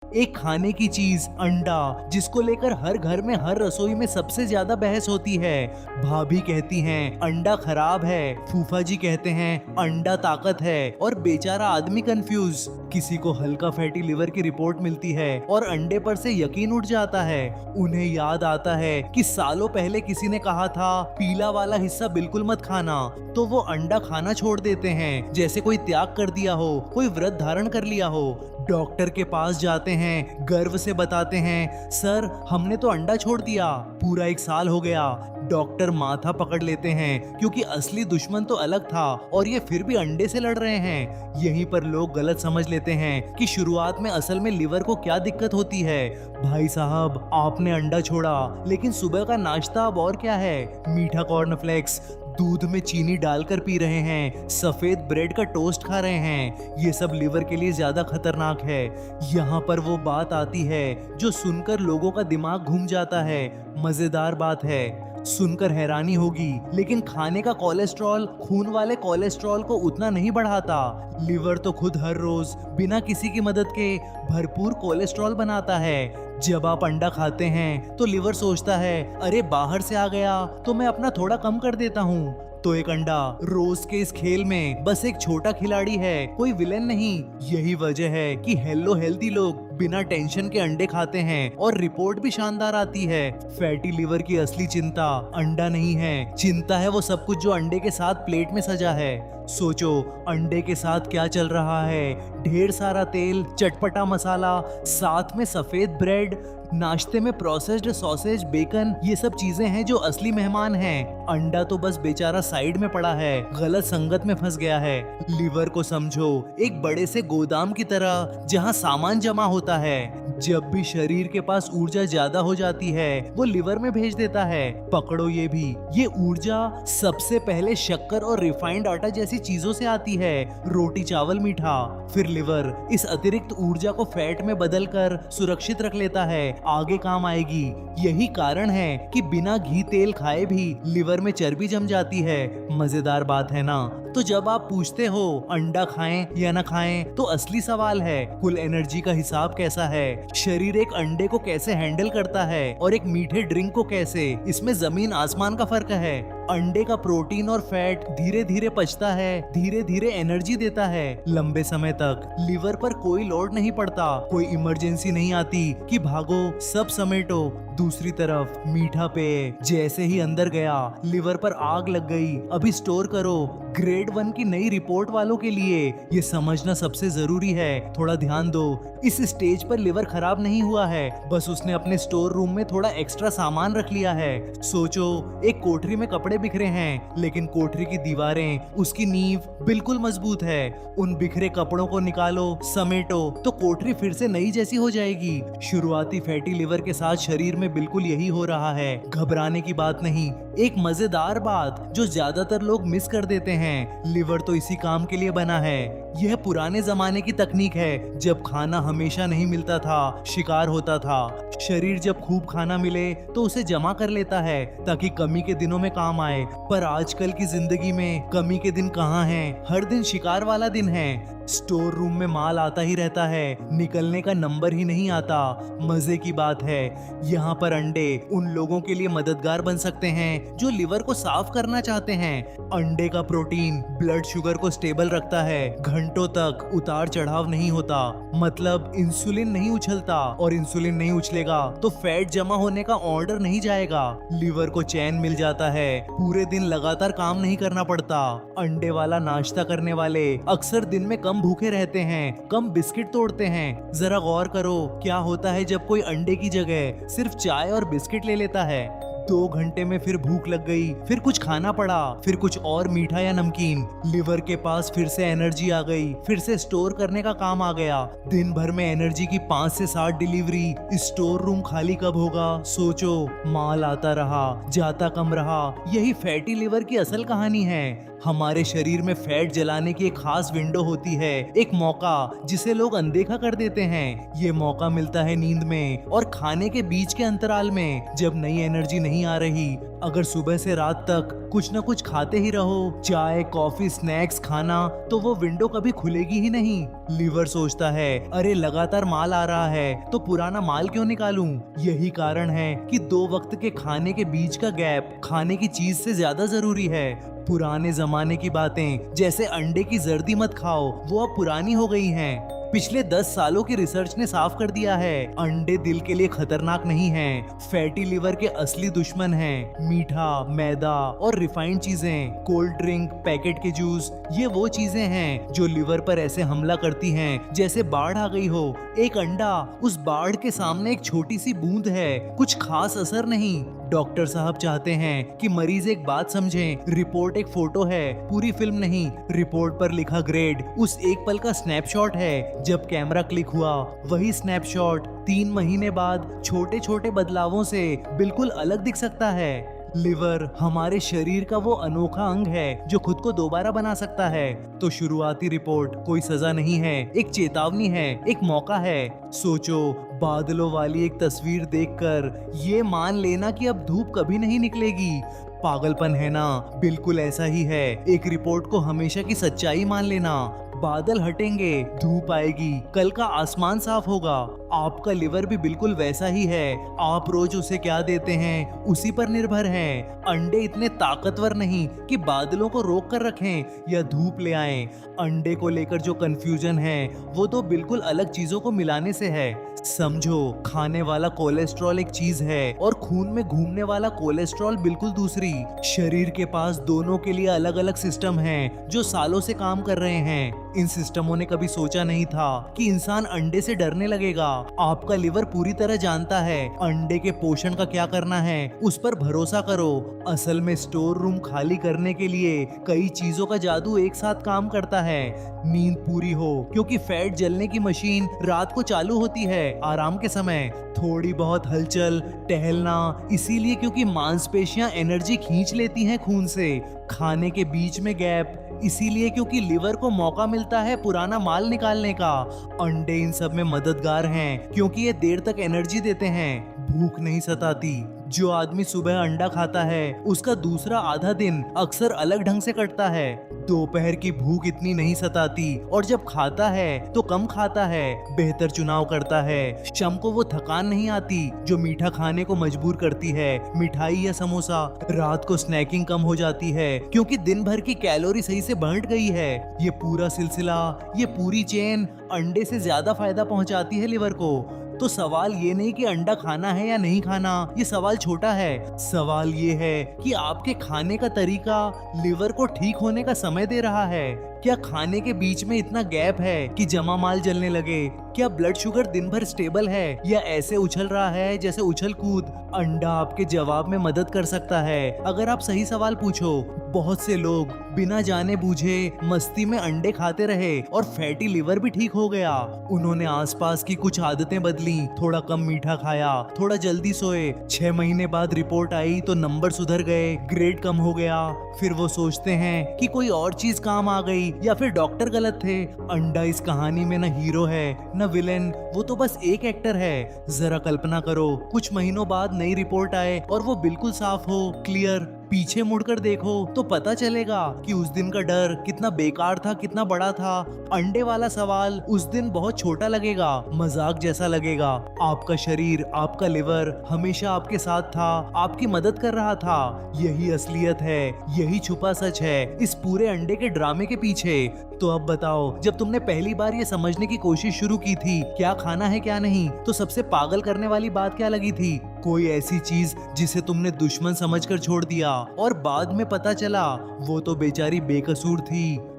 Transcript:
एक खाने की चीज अंडा, जिसको लेकर हर घर में हर रसोई में सबसे ज्यादा बहस होती है। भाभी कहती हैं अंडा खराब है, फूफा जी कहते हैं अंडा ताकत है, और बेचारा आदमी कंफ्यूज। किसी को हल्का फैटी लिवर की रिपोर्ट मिलती है और अंडे पर से यकीन उठ जाता है। उन्हें याद आता है कि सालों पहले किसी ने कहा था पीला वाला हिस्सा बिल्कुल मत खाना, तो वो अंडा खाना छोड़ देते हैं जैसे कोई त्याग कर दिया हो, कोई व्रत धारण कर लिया हो। डॉक्टर के पास जाते हैं, गर्व से बताते हैं सर हमने तो अंडा छोड़ दिया, पूरा 1 साल हो गया। डॉक्टर माथा पकड़ लेते हैं क्योंकि असली दुश्मन तो अलग था और ये फिर भी अंडे से लड़ रहे हैं। यहीं पर लोग गलत समझ लेते हैं कि शुरुआत में असल में लिवर को क्या दिक्कत होती है। भाई साहब आपने अंडा छोड़ा, लेकिन सुबह का नाश्ता अब और क्या है? मीठा कॉर्नफ्लेक्स, दूध में चीनी डालकर पी रहे हैं, सफेद ब्रेड का टोस्ट खा रहे हैं। ये सब लिवर के लिए ज्यादा खतरनाक है। यहाँ पर वो बात आती है जो सुनकर लोगों का दिमाग घूम जाता है। मजेदार बात है, सुनकर हैरानी होगी, लेकिन खाने का कोलेस्ट्रॉल खून वाले कोलेस्ट्रॉल को उतना नहीं बढ़ाता। लिवर तो खुद हर रोज बिना किसी की मदद के भरपूर कोलेस्ट्रॉल बनाता है। जब आप अंडा खाते हैं तो लिवर सोचता है अरे बाहर से आ गया तो मैं अपना थोड़ा कम कर देता हूँ। तो एक अंडा रोज के इस खेल में बस एक छोटा खिलाड़ी है, कोई विलेन नहीं। यही वजह है कि हेलो हेल्दी लोग बिना टेंशन के अंडे खाते हैं और रिपोर्ट भी शानदार आती है। फैटी लिवर की असली चिंता अंडा नहीं है, चिंता है वो सब कुछ जो अंडे के साथ प्लेट में सजा है। सोचो अंडे के साथ क्या चल रहा है, ढेर सारा तेल, चटपटा मसाला, साथ में सफेद ब्रेड, नाश्ते में प्रोसेस्ड सॉसेज, बेकन, ये सब चीजें हैं जो असली मेहमान हैं। अंडा तो बस बेचारा साइड में पड़ा है, गलत संगत में फंस गया है। लिवर को समझो एक बड़े से गोदाम की तरह जहां सामान जमा होता है। जब भी शरीर के पास ऊर्जा ज्यादा हो जाती है वो लिवर में भेज देता है। पकड़ो ये भी, ये ऊर्जा सबसे पहले शक्कर और रिफाइंड आटा जैसी चीजों से आती है, रोटी चावल मीठा। फिर लिवर इस अतिरिक्त ऊर्जा को फैट में बदलकर सुरक्षित रख लेता है, आगे काम आएगी। यही कारण है कि बिना घी तेल खाए भी लिवर में चर्बी जम जाती है। मजेदार बात है ना? तो जब आप पूछते हो अंडा खाएं या ना खाएं, तो असली सवाल है कुल एनर्जी का हिसाब कैसा है, शरीर एक अंडे को कैसे हैंडल करता है और एक मीठे ड्रिंक को कैसे। इसमें जमीन आसमान का फर्क है। अंडे का प्रोटीन और फैट धीरे धीरे पचता है, धीरे धीरे एनर्जी देता है लंबे समय तक। लिवर पर कोई लोड नहीं पड़ता, कोई इमरजेंसी नहीं आती कि भागो सब समेटो। दूसरी तरफ मीठा पेय जैसे ही अंदर गया लिवर पर आग लग गई, अभी स्टोर करो। ग्रेड 1 की नई रिपोर्ट वालों के लिए ये समझना सबसे जरूरी है। थोड़ा ध्यान दो, इस स्टेज पर लिवर खराब नहीं हुआ है, बस उसने अपने स्टोर रूम में थोड़ा एक्स्ट्रा सामान रख लिया है। सोचो एक कोठरी में कपड़े बिखरे हैं, लेकिन कोठरी की दीवारें, उसकी नींव बिल्कुल मजबूत है। उन बिखरे कपड़ों को निकालो, समेटो, तो कोठरी फिर से नई जैसी हो जाएगी। शुरुआती फैटी लिवर के साथ शरीर में बिल्कुल यही हो रहा है। घबराने की बात नहीं। एक मजेदार बात जो ज्यादातर लोग मिस कर देते हैं, लिवर तो इसी काम के लिए बना है। यह पुराने जमाने की तकनीक है, जब खाना हमेशा नहीं मिलता था, शिकार होता था। शरीर जब खूब खाना मिले तो उसे जमा कर लेता है ताकि कमी के दिनों में काम आए। पर आजकल की जिंदगी में कमी के दिन कहाँ हैं? हर दिन शिकार वाला दिन है। स्टोर रूम में माल आता ही रहता है, निकलने का नंबर ही नहीं आता। मजे की बात है यहाँ पर अंडे उन लोगों के लिए मददगार बन सकते हैं जो लिवर को साफ करना चाहते हैं। अंडे का प्रोटीन ब्लड शुगर को स्टेबल रखता है, घंटों तक उतार चढ़ाव नहीं होता। मतलब इंसुलिन नहीं उछलता, और इंसुलिन नहीं उछलेगा तो फैट जमा होने का ऑर्डर नहीं जाएगा। लिवर को चैन मिल जाता है, पूरे दिन लगातार काम नहीं करना पड़ता। अंडे वाला नाश्ता करने वाले अक्सर दिन में कम भूखे रहते हैं, कम बिस्किट तोड़ते हैं। जरा गौर करो क्या होता है जब कोई अंडे की जगह सिर्फ चाय और बिस्किट ले लेता है। 2 घंटे में फिर भूख लग गई, फिर कुछ खाना पड़ा, फिर कुछ और मीठा या नमकीन। लिवर के पास फिर से एनर्जी आ गई, फिर से स्टोर करने का काम आ गया। दिन भर में एनर्जी की 5 से 7 डिलीवरी। स्टोर रूम खाली कब होगा? सोचो, माल आता रहा, जाता कम रहा। यही फैटी लिवर की असल कहानी है। हमारे शरीर में फैट जलाने की एक खास विंडो होती है, एक मौका जिसे लोग अनदेखा कर देते हैं। ये मौका मिलता है नींद में और खाने के बीच के अंतराल में, जब नई एनर्जी नहीं आ रही। अगर सुबह से रात तक कुछ न कुछ खाते ही रहो, चाय कॉफी स्नैक्स खाना, तो वो विंडो कभी खुलेगी ही नहीं। लीवर सोचता है, अरे लगातार माल आ रहा है तो पुराना माल क्यों निकालूं। यही कारण है कि 2 वक्त के खाने के बीच का गैप खाने की चीज से ज्यादा जरूरी है। पुराने जमाने की बातें जैसे अंडे की जर्दी मत खाओ, वो अब पुरानी हो गई हैं। पिछले 10 सालों की रिसर्च ने साफ कर दिया है, अंडे दिल के लिए खतरनाक नहीं हैं, फैटी लिवर के असली दुश्मन हैं। मीठा, मैदा और रिफाइंड चीजें, कोल्ड ड्रिंक, पैकेट के जूस, ये वो चीजें हैं जो लिवर पर ऐसे हमला करती हैं जैसे बाढ़ आ गई हो। एक अंडा उस बाढ़ के सामने एक छोटी सी बूंद है, कुछ खास असर नहीं। डॉक्टर साहब चाहते हैं कि मरीज एक बात समझें, रिपोर्ट एक फोटो है, पूरी फिल्म नहीं। रिपोर्ट पर लिखा ग्रेड उस एक पल का स्नैपशॉट है जब कैमरा क्लिक हुआ। वही स्नैपशॉट 3 महीने बाद छोटे छोटे बदलावों से बिल्कुल अलग दिख सकता है। लिवर हमारे शरीर का वो अनोखा अंग है जो खुद को दोबारा बना सकता है। तो शुरुआती रिपोर्ट कोई सजा नहीं है, एक चेतावनी है, एक मौका है। सोचो, बादलों वाली एक तस्वीर देखकर ये मान लेना कि अब धूप कभी नहीं निकलेगी, पागलपन है ना? बिल्कुल ऐसा ही है। एक रिपोर्ट को हमेशा की सच्चाई मान लेना। बादल हटेंगे, धूप आएगी, कल का आसमान साफ होगा। आपका लिवर भी बिल्कुल वैसा ही है, आप रोज उसे क्या देते हैं उसी पर निर्भर है। अंडे इतने ताकतवर नहीं कि बादलों को रोक कर रखें या धूप ले आएं। अंडे को लेकर जो कंफ्यूजन है वो तो बिल्कुल अलग चीजों को मिलाने से है। समझो, खाने वाला कोलेस्ट्रॉल एक चीज है और खून में घूमने वाला कोलेस्ट्रॉल बिल्कुल दूसरी। शरीर के पास दोनों के लिए अलग अलग सिस्टम हैं जो सालों से काम कर रहे हैं। इन सिस्टमों ने कभी सोचा नहीं था कि इंसान अंडे से डरने लगेगा। आपका लिवर पूरी तरह जानता है अंडे के पोषण का क्या करना है, उस पर भरोसा करो। असल में स्टोर रूम खाली करने के लिए कई चीजों का जादू एक साथ काम करता है। नींद पूरी हो क्योंकि फैट जलने की मशीन रात को चालू होती है आराम के समय। थोड़ी बहुत हलचल, टहलना, इसीलिए क्योंकि मांसपेशियां एनर्जी खींच लेती हैं खून से। खाने के बीच में गैप, इसीलिए क्योंकि लिवर को मौका मिलता है पुराना माल निकालने का। अंडे इन सब में मददगार हैं क्योंकि ये देर तक एनर्जी देते हैं, भूख नहीं सताती। जो आदमी सुबह अंडा खाता है उसका दूसरा आधा दिन अक्सर अलग ढंग से कटता है। दोपहर की भूख इतनी नहीं सताती और जब खाता है तो कम खाता है, बेहतर चुनाव करता है। शाम को वो थकान नहीं आती जो मीठा खाने को मजबूर करती है, मिठाई या समोसा। रात को स्नैकिंग कम हो जाती है क्योंकि दिन भर की कैलोरी सही से बढ़ गई है। ये पूरा सिलसिला, ये पूरी चेन अंडे से ज्यादा फायदा पहुंचाती है लिवर को। तो सवाल ये नहीं कि अंडा खाना है या नहीं खाना, ये सवाल छोटा है। सवाल ये है कि आपके खाने का तरीका लिवर को ठीक होने का समय दे रहा है। क्या खाने के बीच में इतना गैप है कि जमा माल जलने लगे? क्या ब्लड शुगर दिन भर स्टेबल है या ऐसे उछल रहा है जैसे उछल कूद? अंडा आपके जवाब में मदद कर सकता है अगर आप सही सवाल पूछो। बहुत से लोग बिना जाने बूझे मस्ती में अंडे खाते रहे और फैटी लिवर भी ठीक हो गया। उन्होंने आसपास की कुछ आदतें बदली, थोड़ा कम मीठा खाया, थोड़ा जल्दी सोए। 6 महीने बाद रिपोर्ट आई तो नंबर सुधर गए, ग्रेड कम हो गया। फिर वो सोचते हैं कि कोई और चीज काम आ गई या फिर डॉक्टर गलत थे। अंडा इस कहानी में न हीरो है न विलेन, वो तो बस एक एक्टर है। जरा कल्पना करो, कुछ महीनों बाद नई रिपोर्ट आए और वो बिल्कुल साफ हो, क्लियर। पीछे मुड़कर देखो तो पता चलेगा कि उस दिन का डर कितना बेकार था, कितना बड़ा था। अंडे वाला सवाल उस दिन बहुत छोटा लगेगा, मजाक जैसा लगेगा। आपका शरीर, आपका लिवर हमेशा आपके साथ था, आपकी मदद कर रहा था। यही असलियत है, यही छुपा सच है इस पूरे अंडे के ड्रामे के पीछे। तो अब बताओ, जब तुमने पहली बार ये समझने की कोशिश शुरू की थी क्या खाना है क्या नहीं, तो सबसे पागल करने वाली बात क्या लगी थी? कोई ऐसी चीज जिसे तुमने दुश्मन समझकर छोड़ दिया और बाद में पता चला वो तो बेचारी बेकसूर थी।